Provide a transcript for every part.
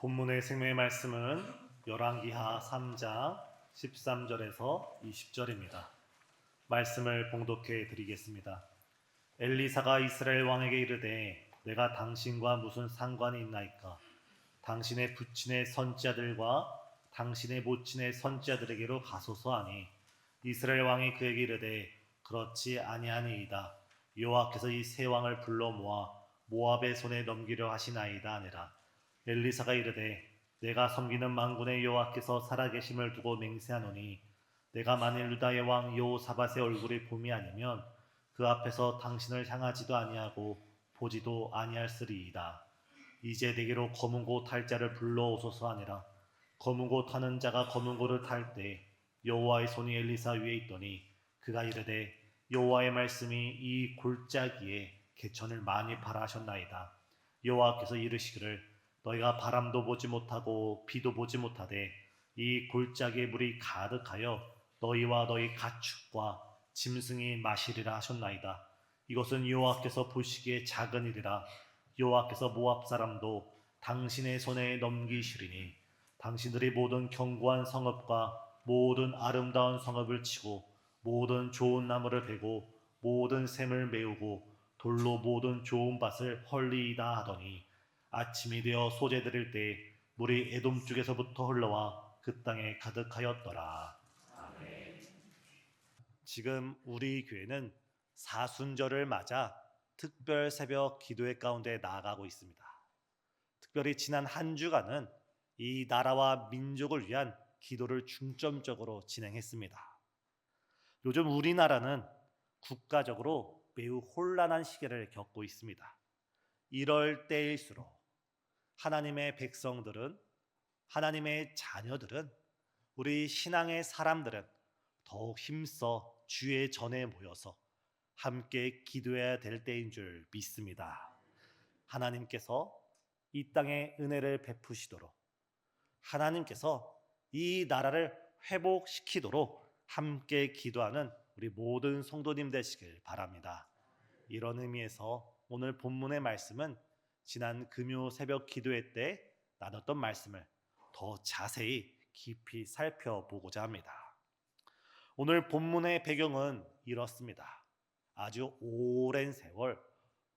본문의 생명의 말씀은 열왕기하 3장 13절에서 20절입니다. 말씀을 봉독해 드리겠습니다. 엘리사가 이스라엘 왕에게 이르되 내가 당신과 무슨 상관이 있나이까? 당신의 부친의 선지자들과 당신의 모친의 선지자들에게로 가소서 하니 이스라엘 왕이 그에게 이르되 그렇지 아니하니이다. 여호와께서 이 세 왕을 불러 모아 모압의 손에 넘기려 하시나이다 하니라. 엘리사가 이르되 내가 섬기는 만군의 여호와께서 살아계심을 두고 맹세하노니 내가 만일 유다의 왕 여호사밧의 얼굴이 봄이 아니면 그 앞에서 당신을 향하지도 아니하고 보지도 아니할으리이다. 이제 내게로 검은 고 탈 자를 불러오소서 하니라. 검은 고 타는 자가 검은 고를 탈 때 여호와의 손이 엘리사 위에 있더니 그가 이르되 여호와의 말씀이 이 골짜기에 개천을 많이 파라 하셨나이다. 여호와께서 이르시기를 너희가 바람도 보지 못하고 비도 보지 못하되 이 골짜기에 물이 가득하여 너희와 너희 가축과 짐승이 마시리라 하셨나이다. 이것은 여호와께서 보시기에 작은 일이라. 여호와께서 모압 사람도 당신의 손에 넘기시리니 당신들이 모든 견고한 성읍과 모든 아름다운 성읍을 치고 모든 좋은 나무를 베고 모든 샘을 메우고 돌로 모든 좋은 밭을 헐리이다 하더니 아침이 되어 소재 드릴 때 물이 에돔 쪽에서부터 흘러와 그 땅에 가득하였더라. 아멘. 지금 우리 교회는 사순절을 맞아 특별 새벽 기도회 가운데 나아가고 있습니다. 특별히 지난 한 주간은 이 나라와 민족을 위한 기도를 중점적으로 진행했습니다. 요즘 우리나라는 국가적으로 매우 혼란한 시기를 겪고 있습니다. 이럴 때일수록 하나님의 백성들은, 하나님의 자녀들은, 우리 신앙의 사람들은 더욱 힘써 주의 전에 모여서 함께 기도해야 될 때인 줄 믿습니다. 하나님께서 이 땅에 은혜를 베푸시도록, 하나님께서 이 나라를 회복시키도록 함께 기도하는 우리 모든 성도님 되시길 바랍니다. 이런 의미에서 오늘 본문의 말씀은 지난 금요 새벽 기도회 때 나눴던 말씀을 더 자세히 깊이 살펴보고자 합니다. 오늘 본문의 배경은 이렇습니다. 아주 오랜 세월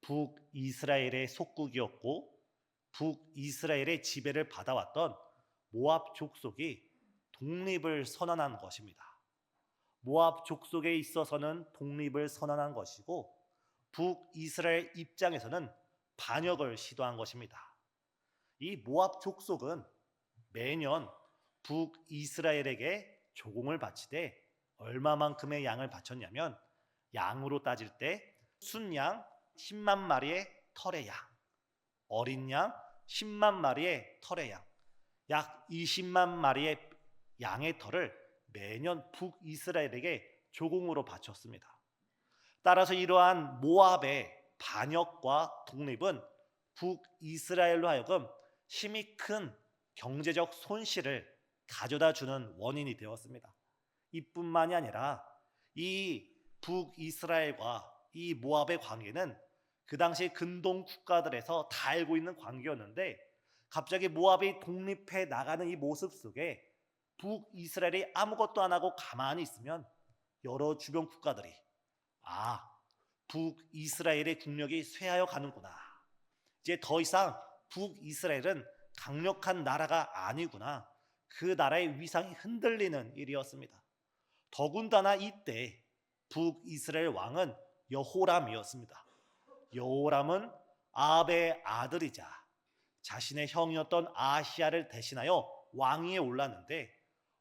북이스라엘의 속국이었고 북이스라엘의 지배를 받아왔던 모압 족속이 독립을 선언한 것입니다. 모압 족속에 있어서는 독립을 선언한 것이고 북이스라엘 입장에서는 반역을 시도한 것입니다. 이 모압 족속은 매년 북이스라엘에게 조공을 바치되 얼마만큼의 양을 바쳤냐면 양으로 따질 때 순양 10만 마리의 털의 양, 어린 양 10만 마리의 털의 양, 약 20만 마리의 양의 털을 매년 북이스라엘에게 조공으로 바쳤습니다. 따라서 이러한 모압의 반역과 독립은 북이스라엘로 하여금 심히 큰 경제적 손실을 가져다 주는 원인이 되었습니다. 이뿐만이 아니라 이 북이스라엘과 이 모압의 관계는 그 당시 근동 국가들에서 다 알고 있는 관계였는데 갑자기 모압이 독립해 나가는 이 모습 속에 북이스라엘이 아무것도 안 하고 가만히 있으면 여러 주변 국가들이 북이스라엘의 국력이 쇠하여 가는구나. 이제 더 이상 북이스라엘은 강력한 나라가 아니구나. 그 나라의 위상이 흔들리는 일이었습니다. 더군다나 이때 북이스라엘 왕은 여호람이었습니다. 여호람은 아합의 아들이자 자신의 형이었던 아하시야를 대신하여 왕위에 올랐는데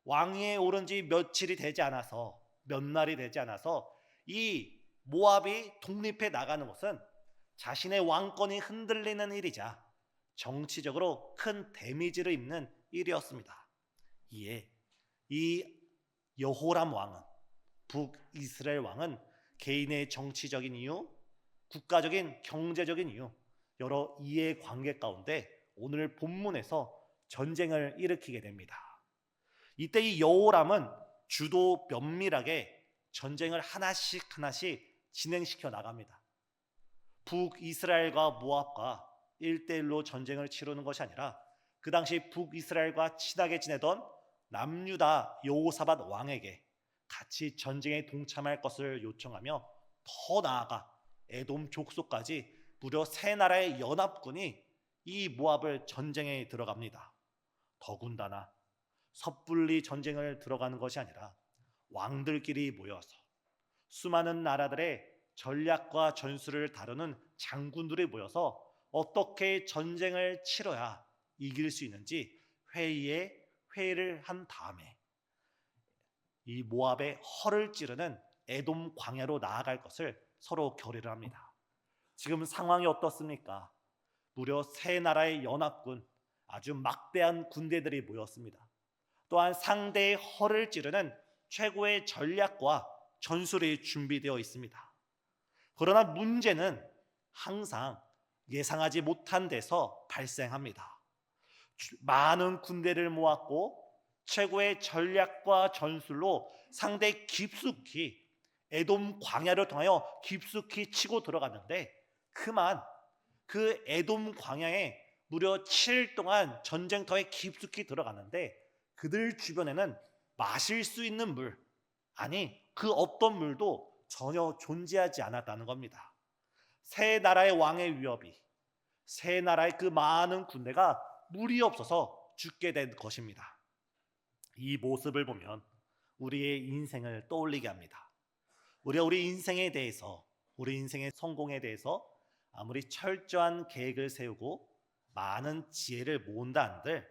왕위에 오른 지 며칠이 되지 않아서 몇 날이 되지 않아서 이 모압이 독립해 나가는 것은 자신의 왕권이 흔들리는 일이자 정치적으로 큰 데미지를 입는 일이었습니다. 이에 이 여호람 왕은 북이스라엘 왕은 개인의 정치적인 이유, 국가적인 경제적인 이유, 여러 이해관계 가운데 오늘 본문에서 전쟁을 일으키게 됩니다. 이때 이 여호람은 주도 면밀하게 전쟁을 하나씩 진행시켜 나갑니다. 북이스라엘과 모압과 1대1로 전쟁을 치르는 것이 아니라 그 당시 북이스라엘과 친하게 지내던 남유다 여호사밧 왕에게 같이 전쟁에 동참할 것을 요청하며 더 나아가 에돔 족속까지 무려 세 나라의 연합군이 이 모압을 전쟁에 들어갑니다. 더군다나 섣불리 전쟁을 들어가는 것이 아니라 왕들끼리 모여서 수많은 나라들의 전략과 전술을 다루는 장군들이 모여서 어떻게 전쟁을 치러야 이길 수 있는지 회의를 한 다음에 이 모압의 허를 찌르는 에돔 광야로 나아갈 것을 서로 결의를 합니다. 지금 상황이 어떻습니까? 무려 세 나라의 연합군, 아주 막대한 군대들이 모였습니다. 또한 상대의 허를 찌르는 최고의 전략과 전술이 준비되어 있습니다. 그러나 문제는 항상 예상하지 못한 데서 발생합니다. 많은 군대를 모았고 최고의 전략과 전술로 상대 깊숙이 에돔 광야를 통하여 깊숙이 치고 들어갔는데 그만 그 에돔 광야에 무려 7일 동안 전쟁터에 깊숙이 들어갔는데 그들 주변에는 마실 수 있는 물, 아니 그 어떤 물도 전혀 존재하지 않았다는 겁니다. 세 나라의 왕의 위협이, 세 나라의 그 많은 군대가 물이 없어서 죽게 된 것입니다. 이 모습을 보면 우리의 인생을 떠올리게 합니다. 우리가 우리 인생에 대해서, 우리 인생의 성공에 대해서 아무리 철저한 계획을 세우고 많은 지혜를 모은다 한들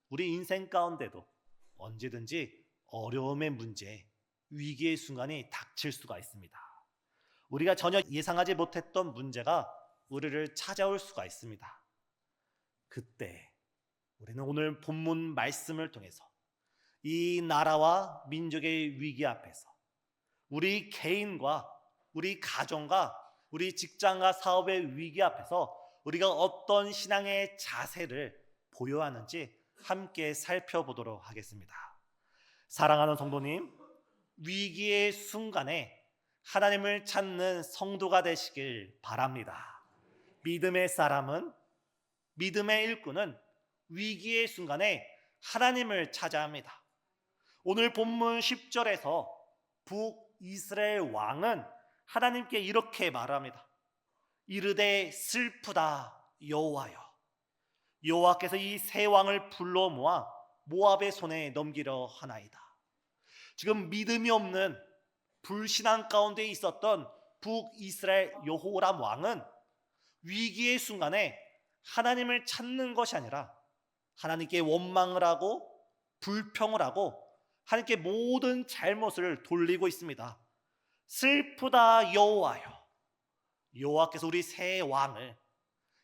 우리 인생 가운데도 언제든지 어려움의 문제, 위기의 순간이 닥칠 수가 있습니다. 우리가 전혀 예상하지 못했던 문제가 우리를 찾아올 수가 있습니다. 그때 우리는 오늘 본문 말씀을 통해서 이 나라와 민족의 위기 앞에서 우리 개인과 우리 가정과 우리 직장과 사업의 위기 앞에서 우리가 어떤 신앙의 자세를 보여야 하는지 함께 살펴보도록 하겠습니다. 사랑하는 성도님, 위기의 순간에 하나님을 찾는 성도가 되시길 바랍니다. 믿음의 사람은, 믿음의 일꾼은 위기의 순간에 하나님을 찾아야 합니다. 오늘 본문 10절에서 북이스라엘 왕은 하나님께 이렇게 말합니다. 이르되 슬프다 여호와여, 여호와께서 이 세 왕을 불러 모아 모압의 손에 넘기려 하나이다. 지금 믿음이 없는 불신앙 가운데 있었던 북이스라엘 여호람 왕은 위기의 순간에 하나님을 찾는 것이 아니라 하나님께 원망을 하고 불평을 하고 하나님께 모든 잘못을 돌리고 있습니다. 슬프다 여호와여, 여호와께서 우리 세 왕을,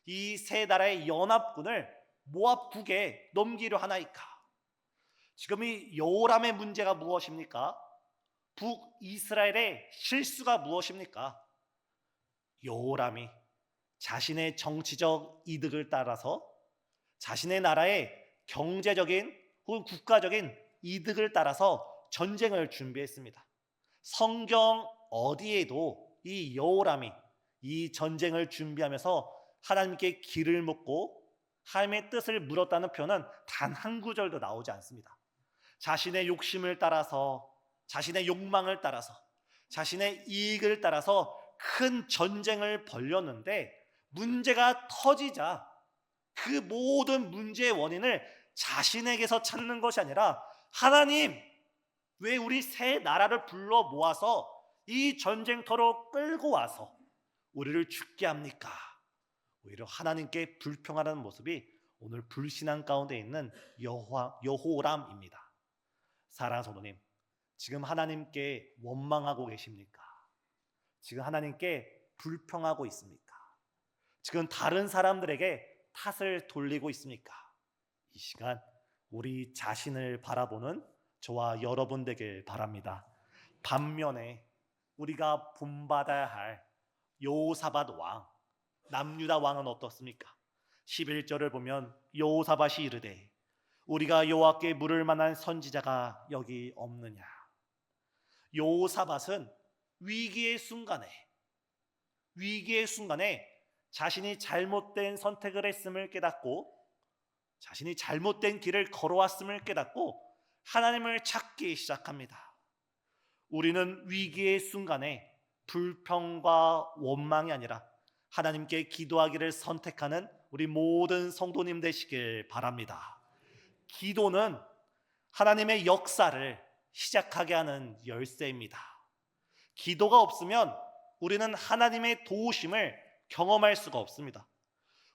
이 세 나라의 연합군을 모압국에 넘기려 하나이까. 지금 이 여호람의 문제가 무엇입니까? 북이스라엘의 실수가 무엇입니까? 여호람이 자신의 정치적 이득을 따라서 자신의 나라의 경제적인 혹은 국가적인 이득을 따라서 전쟁을 준비했습니다. 성경 어디에도 이 여호람이 이 전쟁을 준비하면서 하나님께 길을 묻고 하나님의 뜻을 물었다는 표현은 단 한 구절도 나오지 않습니다. 자신의 욕심을 따라서, 자신의 욕망을 따라서, 자신의 이익을 따라서 큰 전쟁을 벌였는데 문제가 터지자 그 모든 문제의 원인을 자신에게서 찾는 것이 아니라 하나님, 왜 우리 세 나라를 불러 모아서 이 전쟁터로 끌고 와서 우리를 죽게 합니까? 오히려 하나님께 불평하는 모습이 오늘 불신앙 가운데 있는 여호람입니다. 사랑하는 성도님, 지금 하나님께 원망하고 계십니까? 지금 하나님께 불평하고 있습니까? 지금 다른 사람들에게 탓을 돌리고 있습니까? 이 시간 우리 자신을 바라보는 저와 여러분 되길 바랍니다. 반면에 우리가 본받아야 할 여호사밧 왕, 남유다 왕은 어떻습니까? 11절을 보면 여호사밧이 이르되 우리가 여호와께 물을 만한 선지자가 여기 없느냐. 여호사밧은 위기의 순간에 자신이 잘못된 선택을 했음을 깨닫고 자신이 잘못된 길을 걸어왔음을 깨닫고 하나님을 찾기 시작합니다. 우리는 위기의 순간에 불평과 원망이 아니라 하나님께 기도하기를 선택하는 우리 모든 성도님 되시길 바랍니다. 기도는 하나님의 역사를 시작하게 하는 열쇠입니다. 기도가 없으면 우리는 하나님의 도우심을 경험할 수가 없습니다.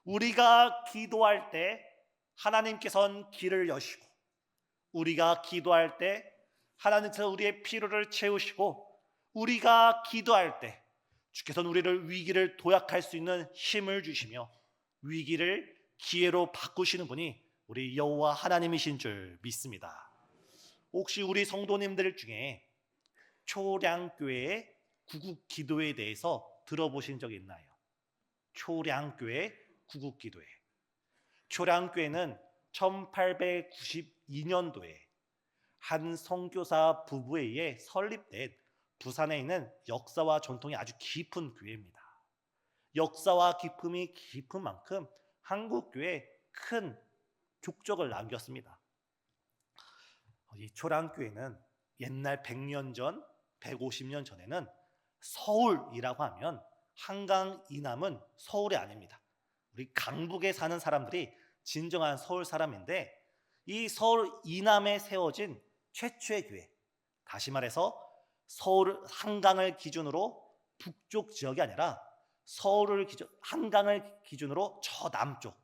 우리가 기도할 때 하나님께서는 길을 여시고, 우리가 기도할 때 하나님께서 우리의 필요를 채우시고, 우리가 기도할 때 주께서는 우리를 위기를 도약할 수 있는 힘을 주시며 위기를 기회로 바꾸시는 분이 우리 여호와 하나님이신 줄 믿습니다. 혹시 우리 성도님들 중에 초량교회의 구국 기도에 대해서 들어보신 적 있나요? 초량교회 구국 기도회. 초량교회는 1892년도에 한 선교사 부부에 의해 설립된 부산에 있는 역사와 전통이 아주 깊은 교회입니다. 역사와 기품이 깊은 만큼 한국교회에 큰 족적을 남겼습니다. 이 초량교회는 옛날 100년 전, 150년 전에는 서울이라고 하면 한강 이남은 서울이 아닙니다. 우리 강북에 사는 사람들이 진정한 서울 사람인데, 이 서울 이남에 세워진 최초의 교회, 다시 말해서 서울 한강을 기준으로 북쪽 지역이 아니라 한강을 기준으로 저 남쪽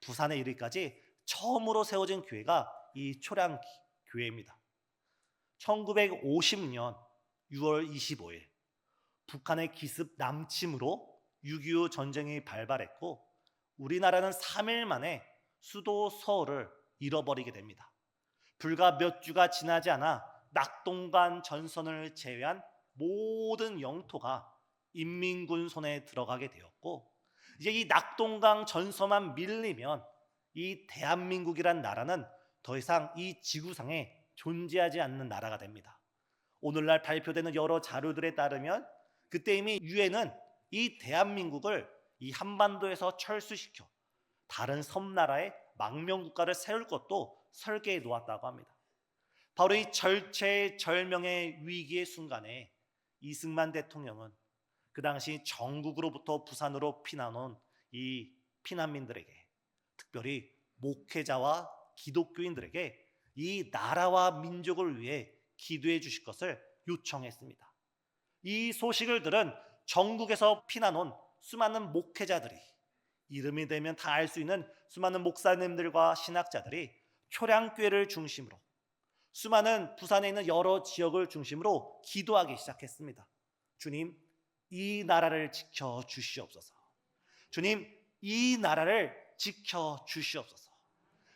부산에 이르기까지 처음으로 세워진 교회가 이 초량 교회입니다. 1950년 6월 25일 북한의 기습 남침으로 6.25 전쟁이 발발했고, 우리나라는 3일 만에 수도 서울을 잃어버리게 됩니다. 불과 몇 주가 지나지 않아 낙동강 전선을 제외한 모든 영토가 인민군 손에 들어가게 되었고, 이제 이 낙동강 전선만 밀리면 이 대한민국이란 나라는 더 이상 이 지구상에 존재하지 않는 나라가 됩니다. 오늘날 발표되는 여러 자료들에 따르면 그때 이미 유엔은 이 대한민국을 이 한반도에서 철수시켜 다른 섬나라의 망명국가를 세울 것도 설계해 놓았다고 합니다. 바로 이 절체절명의 위기의 순간에 이승만 대통령은 그 당시 전국으로부터 부산으로 피난온 이 피난민들에게, 특별히 목회자와 기독교인들에게 이 나라와 민족을 위해 기도해 주실 것을 요청했습니다. 이 소식을 들은 전국에서 피난온 수많은 목회자들이, 이름이 되면 다 알 수 있는 수많은 목사님들과 신학자들이 초량교회를 중심으로 수많은 부산에 있는 여러 지역을 중심으로 기도하기 시작했습니다. 주님, 이 나라를 지켜 주시옵소서. 주님, 이 나라를 지켜 주시옵소서.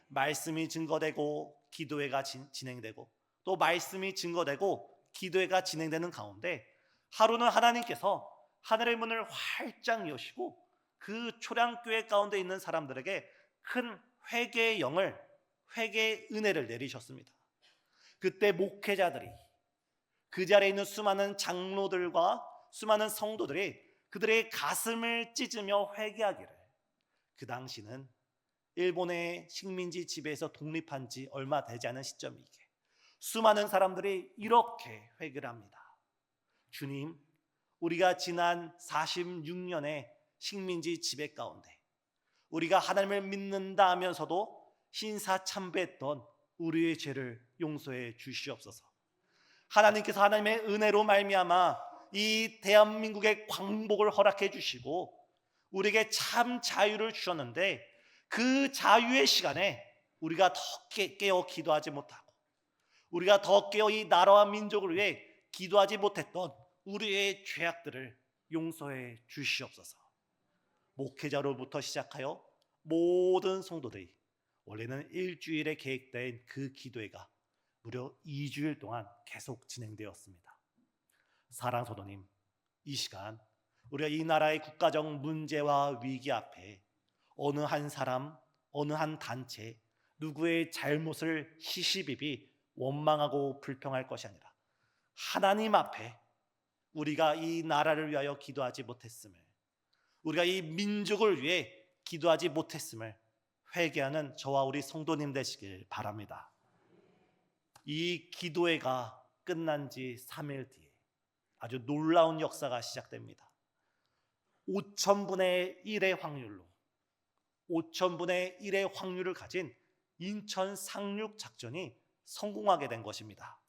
말씀이 증거되고 기도회가 진행되고, 또 말씀이 증거되고 기도회가 진행되는 가운데 하루는 하나님께서 하늘의 문을 활짝 여시고 그 초량교회 가운데 있는 사람들에게 큰 회개의 영을, 회개의 은혜를 내리셨습니다. 그때 목회자들이, 그 자리에 있는 수많은 장로들과 수많은 성도들이 그들의 가슴을 찢으며 회개하기를, 그 당시는 일본의 식민지 지배에서 독립한 지 얼마 되지 않은 시점이기에 수많은 사람들이 이렇게 회개를 합니다. 주님, 우리가 지난 46년의 식민지 지배 가운데 우리가 하나님을 믿는다 하면서도 신사참배했던 우리의 죄를 용서해 주시옵소서. 하나님께서 하나님의 은혜로 말미암아 이 대한민국의 광복을 허락해 주시고 우리에게 참 자유를 주셨는데, 그 자유의 시간에 우리가 더 깨어 기도하지 못하고, 우리가 더 깨어 이 나라와 민족을 위해 기도하지 못했던 우리의 죄악들을 용서해 주시옵소서. 목회자로부터 시작하여 모든 성도들이 원래는 일주일에 계획된 그 기도회가 무려 2주일 동안 계속 진행되었습니다. 사랑하는 성도님, 이 시간 우리가 이 나라의 국가적 문제와 위기 앞에 어느 한 사람, 어느 한 단체, 누구의 잘못을 시시비비 원망하고 불평할 것이 아니라 하나님 앞에 우리가 이 나라를 위하여 기도하지 못했음을, 우리가 이 민족을 위해 기도하지 못했음을 회개하는 저와 우리 성도님 되시길 바랍니다. 이 기도회가 끝난 지 3일 뒤에 아주 놀라운 역사가 시작됩니다. 5,000분의 1의 확률로 5,000분의 1의 확률을 가진 인천 상륙 작전이 성공하게 된 것입니다.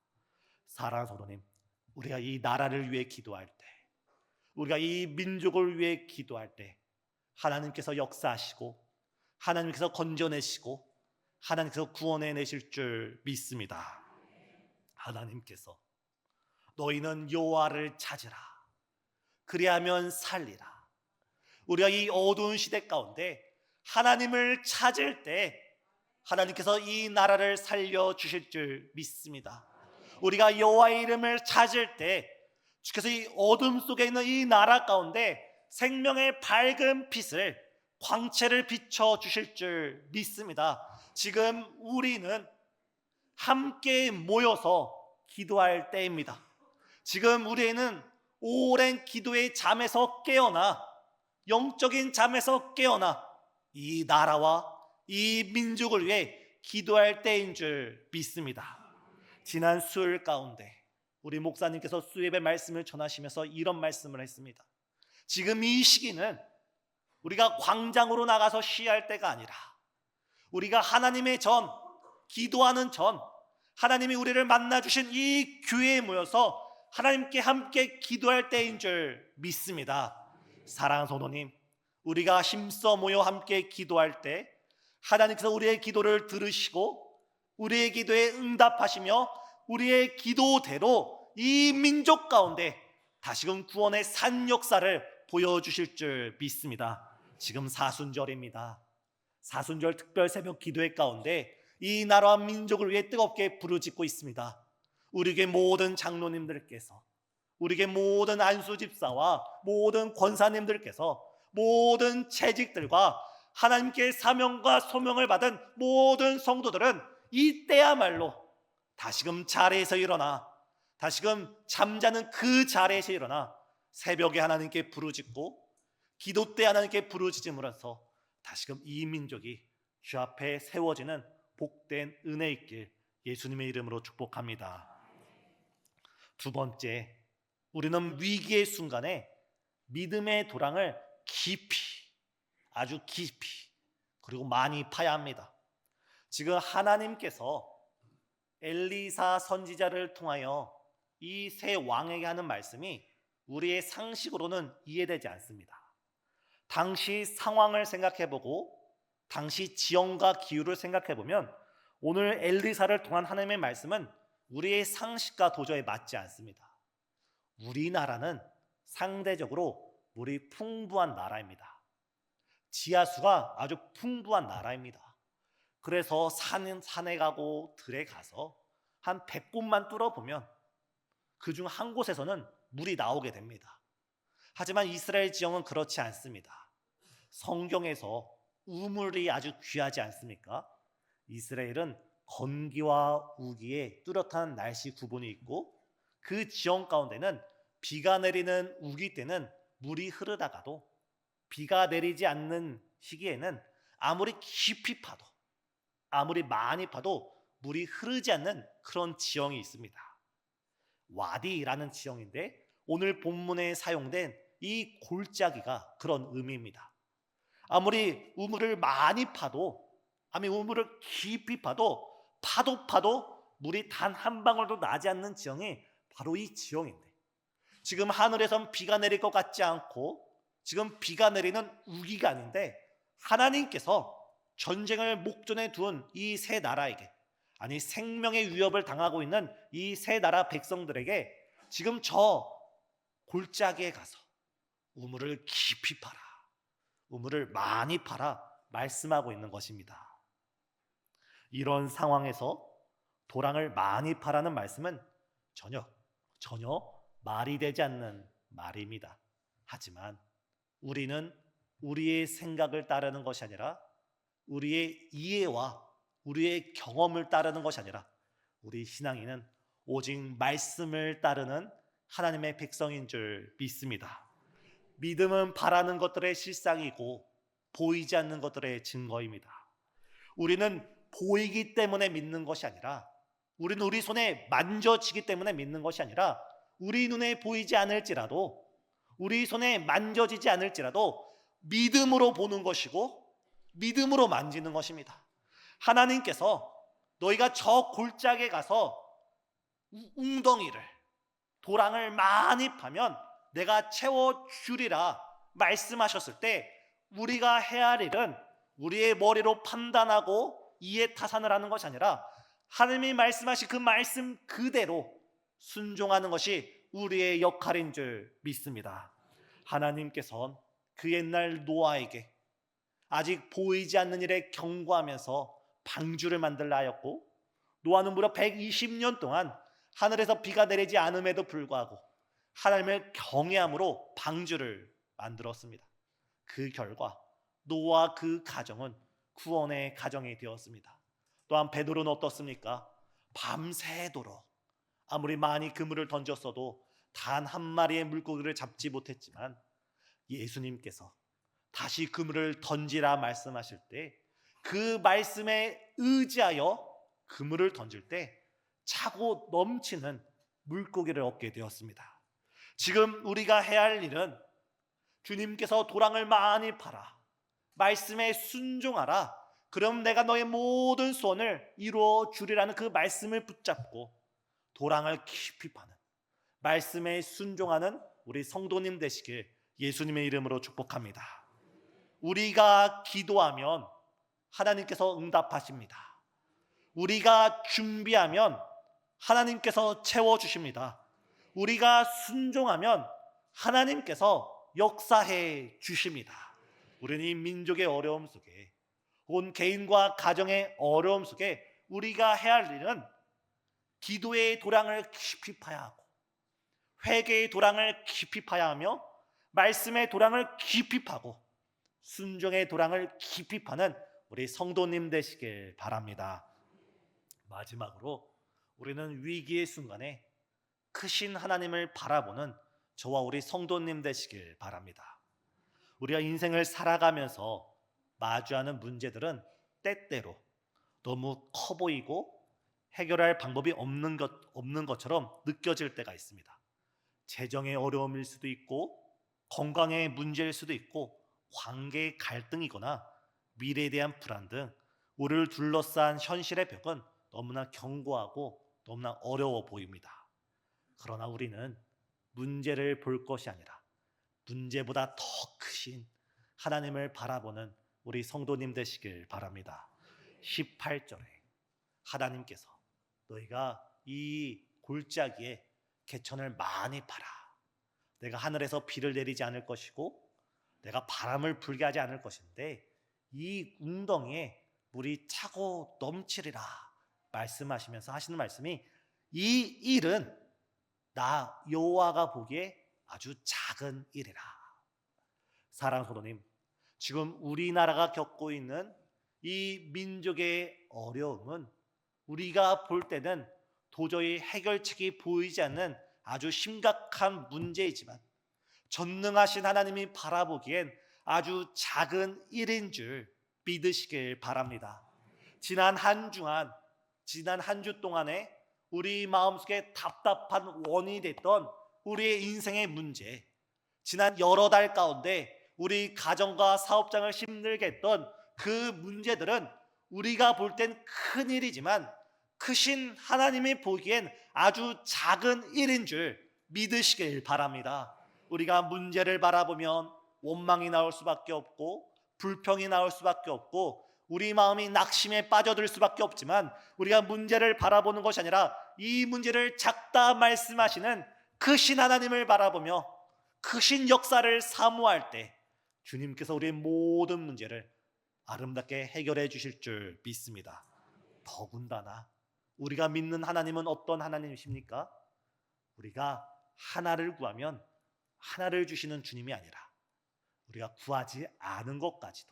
사랑하는 성도님, 우리가 이 나라를 위해 기도할 때, 우리가 이 민족을 위해 기도할 때 하나님께서 역사하시고 하나님께서 건져내시고 하나님께서 구원해내실 줄 믿습니다. 하나님께서 너희는 여호와를 찾으라, 그리하면 살리라. 우리가 이 어두운 시대 가운데 하나님을 찾을 때 하나님께서 이 나라를 살려주실 줄 믿습니다. 우리가 여호와의 이름을 찾을 때 주께서 이 어둠 속에 있는 이 나라 가운데 생명의 밝은 빛을, 광채를 비춰주실 줄 믿습니다. 지금 우리는 함께 모여서 기도할 때입니다. 지금 우리는 오랜 기도의 잠에서 깨어나, 영적인 잠에서 깨어나 이 나라와 이 민족을 위해 기도할 때인 줄 믿습니다. 지난 수요일 가운데 우리 목사님께서 수요일에 말씀을 전하시면서 이런 말씀을 했습니다. 지금 이 시기는 우리가 광장으로 나가서 시위할 때가 아니라 우리가 하나님의 전, 기도하는 전, 하나님이 우리를 만나주신 이 교회에 모여서 하나님께 함께 기도할 때인 줄 믿습니다. 사랑하는 성도님, 우리가 힘써 모여 함께 기도할 때 하나님께서 우리의 기도를 들으시고 우리의 기도에 응답하시며 우리의 기도대로 이 민족 가운데 다시금 구원의 산 역사를 보여주실 줄 믿습니다. 지금 사순절입니다. 사순절 특별 새벽 기도회 가운데 이 나라와 민족을 위해 뜨겁게 부르짖고 있습니다. 우리에게 모든 장로님들께서, 우리에게 모든 안수 집사와 모든 권사님들께서, 모든 재직들과 하나님께 사명과 소명을 받은 모든 성도들은 이때야말로 다시금 자리에서 일어나, 다시금 잠자는 그 자리에서 일어나 새벽에 하나님께 부르짖고 기도 때 하나님께 부르짖음으로써 다시금 이 민족이 주 앞에 세워지는 복된 은혜 있길 예수님의 이름으로 축복합니다. 두 번째, 우리는 위기의 순간에 믿음의 도랑을 깊이, 아주 깊이, 그리고 많이 파야 합니다. 지금 하나님께서 엘리사 선지자를 통하여 이 세 왕에게 하는 말씀이 우리의 상식으로는 이해되지 않습니다. 당시 상황을 생각해보고 당시 지형과 기후를 생각해보면 오늘 엘리사를 통한 하나님의 말씀은 우리의 상식과 도저히 맞지 않습니다. 우리나라는 상대적으로 물이 풍부한 나라입니다. 지하수가 아주 풍부한 나라입니다. 그래서 산에 가고 들에 가서 한 100곳만 뚫어보면 그중 한 곳에서는 물이 나오게 됩니다. 하지만 이스라엘 지형은 그렇지 않습니다. 성경에서 우물이 아주 귀하지 않습니까? 이스라엘은 건기와 우기에 뚜렷한 날씨 구분이 있고 그 지형 가운데는 비가 내리는 우기 때는 물이 흐르다가도 비가 내리지 않는 시기에는 아무리 깊이 파도, 아무리 많이 파도 물이 흐르지 않는 그런 지형이 있습니다. 와디라는 지형인데 오늘 본문에 사용된 이 골짜기가 그런 의미입니다. 아무리 우물을 많이 파도, 아무리 우물을 깊이 파도 파도 물이 단 한 방울도 나지 않는 지형이 바로 이 지형인데, 지금 하늘에선 비가 내릴 것 같지 않고 지금 비가 내리는 우기가 아닌데 하나님께서 전쟁을 목전에 둔 이 세 나라에게, 아니 생명의 위협을 당하고 있는 이 세 나라 백성들에게 지금 저 골짜기에 가서 우물을 깊이 파라, 우물을 많이 파라 말씀하고 있는 것입니다. 이런 상황에서 도랑을 많이 파라는 말씀은 전혀 말이 되지 않는 말입니다. 하지만 우리는 우리의 생각을 따르는 것이 아니라 우리의 이해와 우리의 경험을 따르는 것이 아니라 우리 신앙인은 오직 말씀을 따르는 하나님의 백성인 줄 믿습니다. 믿음은 바라는 것들의 실상이고 보이지 않는 것들의 증거입니다. 우리는 보이기 때문에 믿는 것이 아니라, 우리는 우리 손에 만져지기 때문에 믿는 것이 아니라, 우리 눈에 보이지 않을지라도, 우리 손에 만져지지 않을지라도 믿음으로 보는 것이고 믿음으로 만지는 것입니다. 하나님께서 너희가 저 골짜기에 가서 웅덩이를, 도랑을 많이 파면 내가 채워주리라 말씀하셨을 때, 우리가 해야 할 일은 우리의 머리로 판단하고 이해 타산을 하는 것이 아니라 하나님이 말씀하신 그 말씀 그대로 순종하는 것이 우리의 역할인 줄 믿습니다. 하나님께서는 그 옛날 노아에게 아직 보이지 않는 일에 경고하면서 방주를 만들라 하였고, 노아는 무려 120년 동안 하늘에서 비가 내리지 않음에도 불구하고 하나님을 경외함으로 방주를 만들었습니다. 그 결과 노아 그 가정은 구원의 가정이 되었습니다. 또한 베드로는 어떻습니까? 밤새도록 아무리 많이 그물을 던졌어도 단 한 마리의 물고기를 잡지 못했지만, 예수님께서 다시 그물을 던지라 말씀하실 때 그 말씀에 의지하여 그물을 던질 때 차고 넘치는 물고기를 얻게 되었습니다. 지금 우리가 해야 할 일은 주님께서 도랑을 많이 팔아, 말씀에 순종하라, 그럼 내가 너의 모든 소원을 이루어 주리라는 그 말씀을 붙잡고 도랑을 깊이 파는, 말씀에 순종하는 우리 성도님 되시길 예수님의 이름으로 축복합니다. 우리가 기도하면 하나님께서 응답하십니다. 우리가 준비하면 하나님께서 채워주십니다. 우리가 순종하면 하나님께서 역사해 주십니다. 우리는 이 민족의 어려움 속에, 온 개인과 가정의 어려움 속에 우리가 해야 할 일은 기도의 도랑을 깊이 파야 하고, 회개의 도랑을 깊이 파야 하며, 말씀의 도랑을 깊이 파고, 순종의 도랑을 깊이 파는 우리 성도님 되시길 바랍니다. 마지막으로 우리는 위기의 순간에 크신 하나님을 바라보는 저와 우리 성도님 되시길 바랍니다. 우리가 인생을 살아가면서 마주하는 문제들은 때때로 너무 커 보이고 해결할 방법이 없는 것처럼 느껴질 때가 있습니다. 재정의 어려움일 수도 있고, 건강의 문제일 수도 있고, 관계의 갈등이거나 미래에 대한 불안 등 우리를 둘러싼 현실의 벽은 너무나 견고하고 너무나 어려워 보입니다. 그러나 우리는 문제를 볼 것이 아니라 문제보다 더 크신 하나님을 바라보는 우리 성도님 되시길 바랍니다. 18절에 하나님께서 너희가 이 골짜기에 개천을 많이 팔아, 내가 하늘에서 비를 내리지 않을 것이고 내가 바람을 불게 하지 않을 것인데 이 웅덩이에 물이 차고 넘치리라 말씀하시면서 하시는 말씀이, 이 일은 나 여호와가 보기에 아주 작은 일이라. 사랑하는 성도님, 지금 우리나라가 겪고 있는 이 민족의 어려움은 우리가 볼 때는 도저히 해결책이 보이지 않는 아주 심각한 문제이지만, 전능하신 하나님이 바라보기엔 아주 작은 일인 줄 믿으시길 바랍니다. 지난 한 주 동안에 우리 마음속에 답답한 원인이 됐던 우리의 인생의 문제, 지난 여러 달 가운데 우리 가정과 사업장을 힘들게 했던 그 문제들은 우리가 볼 땐 큰일이지만 크신 하나님이 보기엔 아주 작은 일인 줄 믿으시길 바랍니다. 우리가 문제를 바라보면 원망이 나올 수밖에 없고 불평이 나올 수밖에 없고 우리 마음이 낙심에 빠져들 수밖에 없지만, 우리가 문제를 바라보는 것이 아니라 이 문제를 작다 말씀하시는 크신 하나님을 바라보며 크신 역사를 사모할 때 주님께서 우리의 모든 문제를 아름답게 해결해 주실 줄 믿습니다. 더군다나 우리가 믿는 하나님은 어떤 하나님이십니까? 우리가 하나를 구하면 하나를 주시는 주님이 아니라 우리가 구하지 않은 것까지도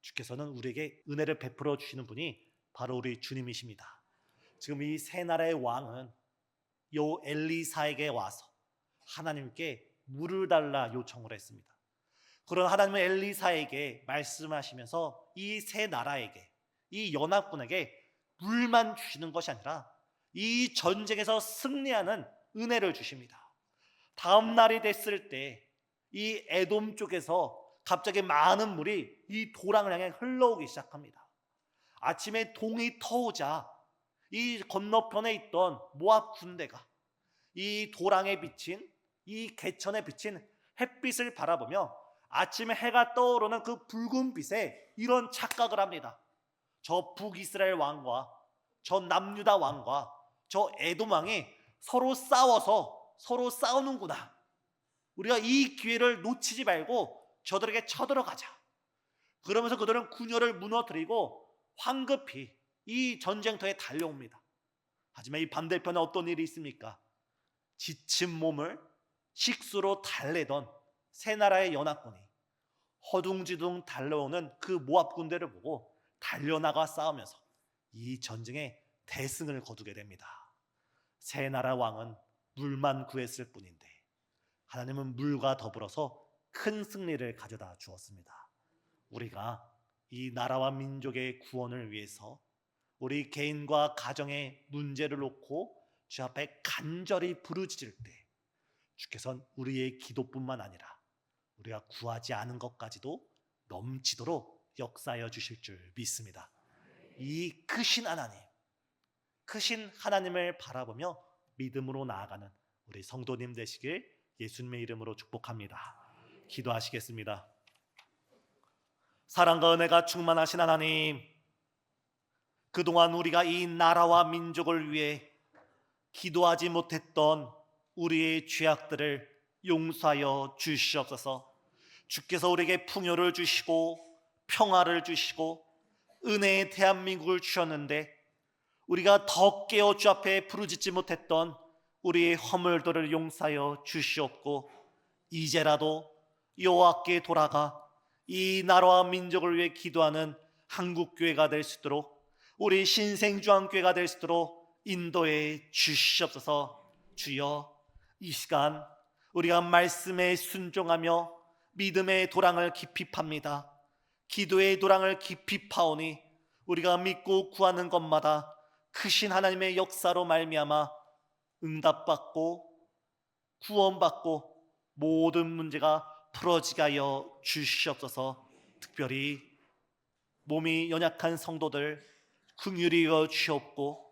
주께서는 우리에게 은혜를 베풀어 주시는 분이 바로 우리 주님이십니다. 지금 이 세 나라의 왕은 요 엘리사에게 와서 하나님께 물을 달라 요청을 했습니다. 그런 하나님은 엘리사에게 말씀하시면서 이 세 나라에게, 이 연합군에게 물만 주시는 것이 아니라 이 전쟁에서 승리하는 은혜를 주십니다. 다음 날이 됐을 때 이 에돔 쪽에서 갑자기 많은 물이 이 도랑을 향해 흘러오기 시작합니다. 아침에 동이 터오자 이 건너편에 있던 모압 군대가 이 도랑에 비친, 이 개천에 비친 햇빛을 바라보며 아침에 해가 떠오르는 그 붉은 빛에 이런 착각을 합니다. 저 북이스라엘 왕과 저 남유다 왕과 저 에돔 왕이 서로 싸우는구나. 우리가 이 기회를 놓치지 말고 저들에게 쳐들어가자. 그러면서 그들은 궁녀를 무너뜨리고 황급히 이 전쟁터에 달려옵니다. 하지만 이 반대편에 어떤 일이 있습니까? 지친 몸을 식수로 달래던 세 나라의 연합군이 허둥지둥 달려오는 그 모압 군대를 보고 달려나가 싸우면서 이 전쟁에 대승을 거두게 됩니다. 세 나라 왕은 물만 구했을 뿐인데 하나님은 물과 더불어서 큰 승리를 가져다 주었습니다. 우리가 이 나라와 민족의 구원을 위해서 우리 개인과 가정의 문제를 놓고 주 앞에 간절히 부르짖을 때 주께서는 우리의 기도뿐만 아니라 우리가 구하지 않은 것까지도 넘치도록 역사하여 주실 줄 믿습니다. 이 크신 하나님을 바라보며 믿음으로 나아가는 우리 성도님 되시길 예수님의 이름으로 축복합니다. 기도하시겠습니다. 사랑과 은혜가 충만하신 하나님, 그동안 우리가 이 나라와 민족을 위해 기도하지 못했던 우리의 죄악들을 용서하여 주시옵소서. 주께서 우리에게 풍요를 주시고 평화를 주시고 은혜의 대한민국을 주셨는데 우리가 더 깨어 주 앞에 부르짖지 못했던 우리의 허물들을 용서하여 주시옵고 이제라도 여호와께 돌아가 이 나라와 민족을 위해 기도하는 한국교회가 될 수 있도록 우리 신생주한교회가 될 수 있도록 인도해 주시옵소서. 주여, 이 시간 우리가 말씀에 순종하며 믿음의 도랑을 깊이 팝니다. 기도의 도랑을 깊이 파오니 우리가 믿고 구하는 것마다 크신 하나님의 역사로 말미암아 응답받고 구원받고 모든 문제가 풀어지게 하여 주시옵소서. 특별히 몸이 연약한 성도들 긍휼히 여겨 주시옵고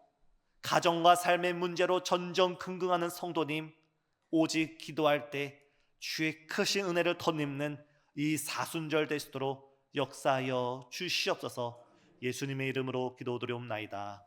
가정과 삶의 문제로 전전긍긍하는 성도님 오직 기도할 때 주의 크신 은혜를 덧입는 이 사순절 될 수 있도록 역사하여 주시옵소서. 예수님의 이름으로 기도드리옵나이다.